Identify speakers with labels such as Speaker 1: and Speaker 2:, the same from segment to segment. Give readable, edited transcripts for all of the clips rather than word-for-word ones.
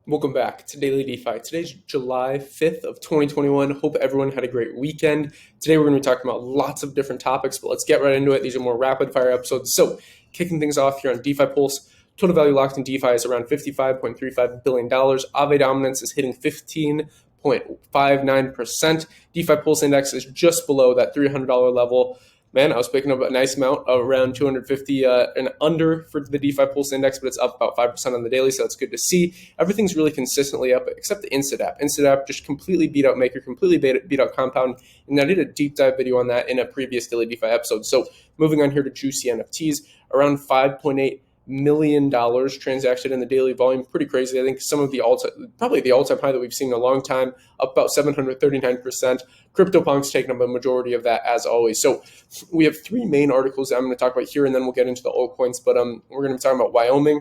Speaker 1: Welcome back to Daily DeFi. Today's July 5th of 2021. Hope everyone had a great weekend. Today we're going to be talking about lots of different topics, but let's get right into it. These are more rapid fire episodes. So kicking things off here on DeFi Pulse, total value locked in DeFi is around $55.35 billion. Aave dominance is hitting 15.59%. DeFi Pulse index is just below that $300 level. Man, I was picking up a nice amount, around 250 and under for the DeFi Pulse Index, but it's up about 5% on the daily, so it's good to see. Everything's really consistently up, except the Instant app. Instant app just completely beat out Maker, completely beat out Compound, and I did a deep dive video on that in a previous Daily DeFi episode. So moving on here to juicy NFTs, around $5.8 million transacted in the daily volume. Pretty crazy. I think some of the probably the all-time high that we've seen in a long time, up about 739%. CryptoPunk's taking up a majority of that as always. So we have three main articles that I'm going to talk about here, and then we'll get into the altcoins. But we're going to be talking about Wyoming,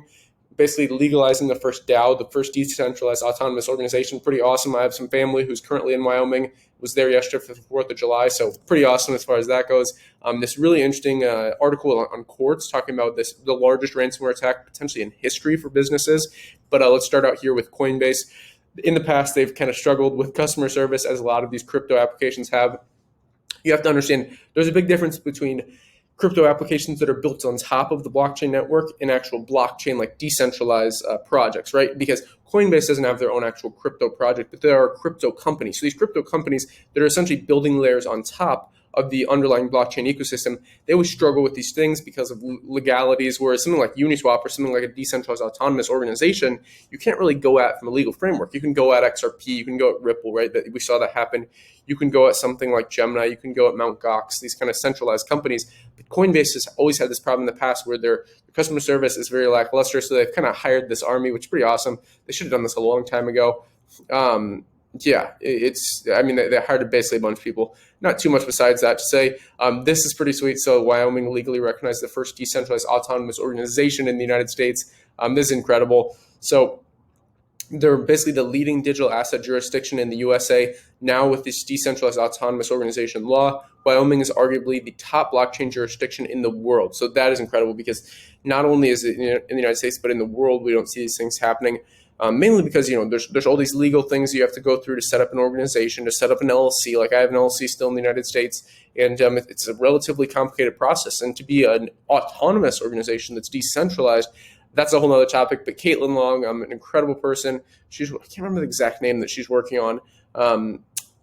Speaker 1: basically legalizing the first DAO, the first Decentralized Autonomous Organization. Pretty awesome. I have some family who's currently in Wyoming, was there yesterday for the 4th of July, so pretty awesome as far as that goes. This really interesting article on Quartz talking about the largest ransomware attack potentially in history for businesses. But let's start out here with Coinbase. In the past, they've kind of struggled with customer service, as a lot of these crypto applications have. You have to understand there's a big difference between crypto applications that are built on top of the blockchain network and actual blockchain, like decentralized projects, right? Because Coinbase doesn't have their own actual crypto project, but there are crypto companies. So these crypto companies that are essentially building layers on top of the underlying blockchain ecosystem, they always struggle with these things because of legalities, whereas something like Uniswap or something like a decentralized autonomous organization, you can't really go at from a legal framework. You can go at XRP, you can go at Ripple, right? That we saw that happen. You can go at something like Gemini, you can go at Mt. Gox, these kind of centralized companies. But Coinbase has always had this problem in the past where their customer service is very lackluster, so they've kind of hired this army, which is pretty awesome. They should have done this a long time ago. They're hired basically a bunch of people. Not too much besides that to say. This is pretty sweet. So Wyoming legally recognized the first decentralized autonomous organization in the United States. This is incredible. So they're basically the leading digital asset jurisdiction in the USA. Now with this decentralized autonomous organization law, Wyoming is arguably the top blockchain jurisdiction in the world. So that is incredible because not only is it in the United States, but in the world, we don't see these things happening. Mainly because, there's all these legal things you have to go through to set up an organization, to set up an LLC. Like I have an LLC still in the United States, and it's a relatively complicated process. And to be an autonomous organization that's decentralized, that's a whole other topic. But Caitlin Long, an incredible person. I can't remember the exact name that she's working on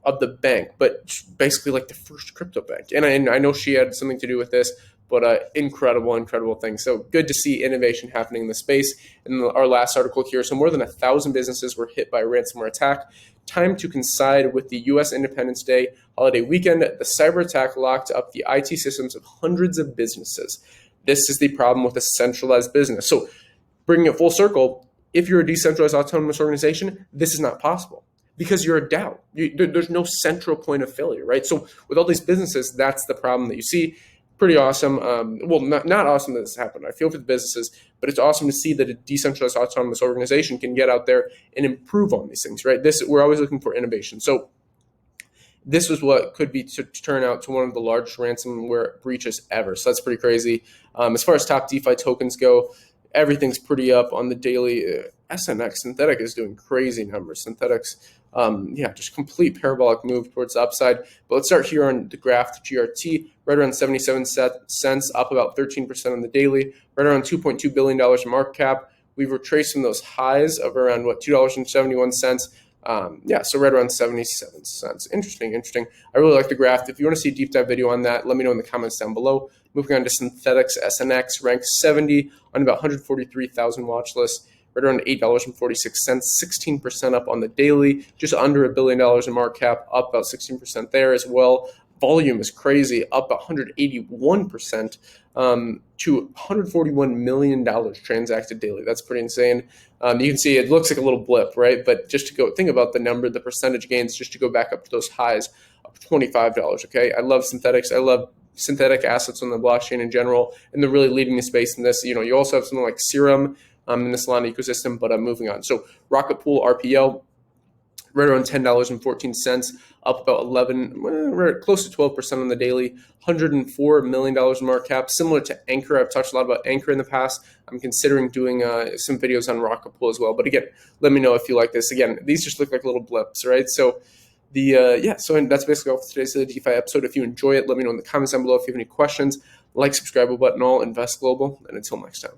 Speaker 1: of the bank, but basically like the first crypto bank. And I know she had something to do with this. But incredible thing. So good to see innovation happening in the space. In our last article here, so more than 1,000 businesses were hit by a ransomware attack. Time to coincide with the U.S. Independence Day holiday weekend. The cyber attack locked up the IT systems of hundreds of businesses. This is the problem with a centralized business. So bringing it full circle, if you're a decentralized autonomous organization, this is not possible because you're a DAO. There's no central point of failure, right? So with all these businesses, that's the problem that you see. Pretty awesome. Not awesome that this happened. I feel for the businesses, but it's awesome to see that a decentralized autonomous organization can get out there and improve on these things, right? We're always looking for innovation. So this was what could be to turn out to one of the largest ransomware breaches ever. So that's pretty crazy. As far as top DeFi tokens go, everything's pretty up on the daily. SNX, Synthetix is doing crazy numbers. Synthetix, just complete parabolic move towards the upside. But let's start here on the graph, the GRT, right around 77 cents, up about 13% on the daily, right around $2.2 billion in market cap. We've retraced from those highs of around, $2.71. So right around 77 cents. Interesting. I really like the graph. If you want to see a deep dive video on that, let me know in the comments down below. Moving on to Synthetix, SNX, ranked 70 on about 143,000 watch lists. Right around $8.46, 16% up on the daily, just under $1 billion in market cap, up about 16% there as well. Volume is crazy, up 181% to $141 million transacted daily. That's pretty insane. You can see it looks like a little blip, right? But just to go think about the number, the percentage gains, just to go back up to those highs of $25, okay? I love Synthetix. I love synthetic assets on the blockchain in general, and they're really leading the space in this. You also have something like Serum in the Solana ecosystem, but I'm moving on. So Rocket Pool, RPL, right around $10.14, up about 11, we're close to 12% on the daily, $104 million in market cap, similar to Anchor. I've touched a lot about Anchor in the past. I'm considering doing some videos on Rocket Pool as well. But again, let me know if you like this. Again, these just look like little blips, right? So so that's basically all for today's DeFi episode. If you enjoy it, let me know in the comments down below. If you have any questions, like, subscribe button, all, invest global, and until next time.